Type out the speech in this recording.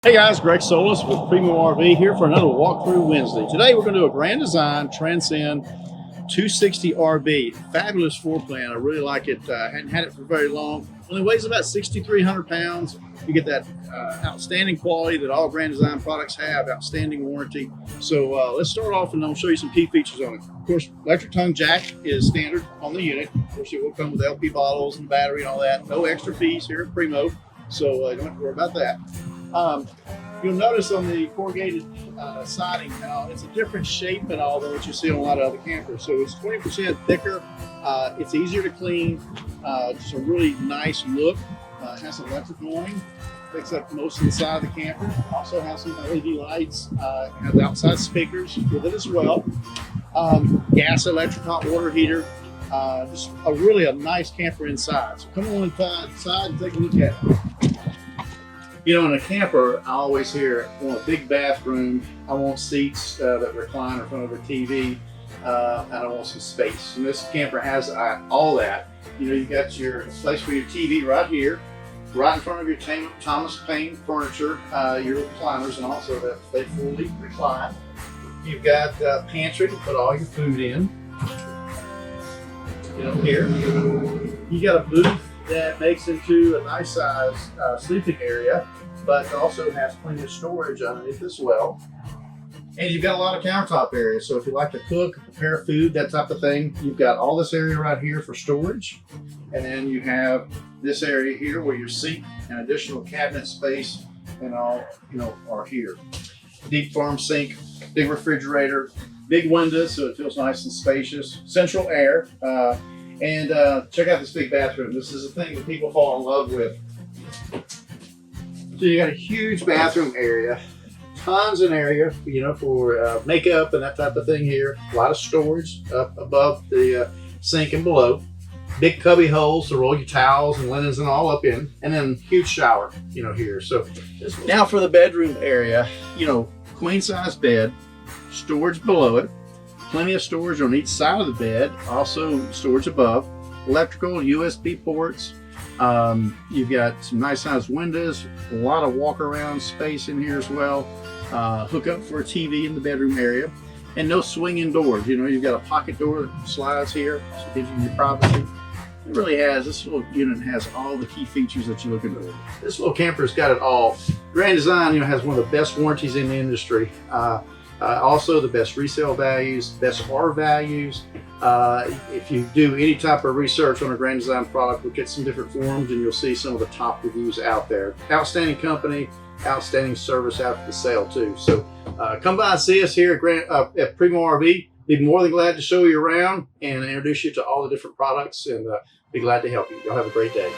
Hey guys, Greg Solis with Primo RV here for another walkthrough Wednesday. Today we're going to do a Grand Design Transcend 260 RV. Fabulous floor plan. I really like it. Hadn't had it for very long. Only weighs about 6,300 pounds. You get that outstanding quality that all Grand Design products have, outstanding warranty. So let's start off and I'll show you some key features on it. Of course, electric tongue jack is standard on the unit. Of course, it will come with LP bottles and battery and all that. No extra fees here at Primo, so you don't have to worry about that. You'll notice on the corrugated siding now, it's a different shape and all than what you see on a lot of other campers. So it's 20% thicker. It's easier to clean. Just a really nice look. It has an electric awning. Picks up most of the side of the camper. Also has some LED lights. Has outside speakers with it as well. Gas, electric, hot water heater. Just really a nice camper inside. So come on inside and take a look at it. You know, in a camper, I always hear, I want a big bathroom, I want seats that recline in front of a TV, and I want some space. And this camper has all that. You know, you got your place for your TV right here, right in front of your Thomas Paine furniture, your recliners, and also that they fully recline. You've got a pantry to put all your food in. Get up here. You got a booth that makes into a nice size sleeping area, but also has plenty of storage underneath as well. And you've got a lot of countertop area, so if you like to cook, prepare food, that type of thing, you've got all this area right here for storage. And then you have this area here where your sink and additional cabinet space and all, you know, are here. Deep farm sink, big refrigerator, big windows so it feels nice and spacious, central air. And check out this big bathroom. This is a thing that people fall in love with. So you got a huge bathroom area, tons of area, you know, for makeup and that type of thing here. A lot of storage up above the sink and below. Big cubby holes to roll your towels and linens and all up in. And then huge shower, you know, here. So now for the bedroom area, you know, queen size bed, storage below it. Plenty of storage on each side of the bed, also storage above, electrical, USB ports. You've got some nice sized windows, a lot of walk around space in here as well. Hook up for a TV in the bedroom area, and no swinging doors. You know, you've got a pocket door that slides here, so it gives you your privacy. It really has, this little unit has all the key features that you're looking for. This little camper's got it all. Grand Design, you know, has one of the best warranties in the industry. Also the best resale values, best R values. If you do any type of research on a Grand Design product, look at some different forums and you'll see some of the top reviews out there. Outstanding company, outstanding service after the sale too. So come by and see us here at Primo RV. Be more than glad to show you around and introduce you to all the different products, and be glad to help you. Y'all have a great day.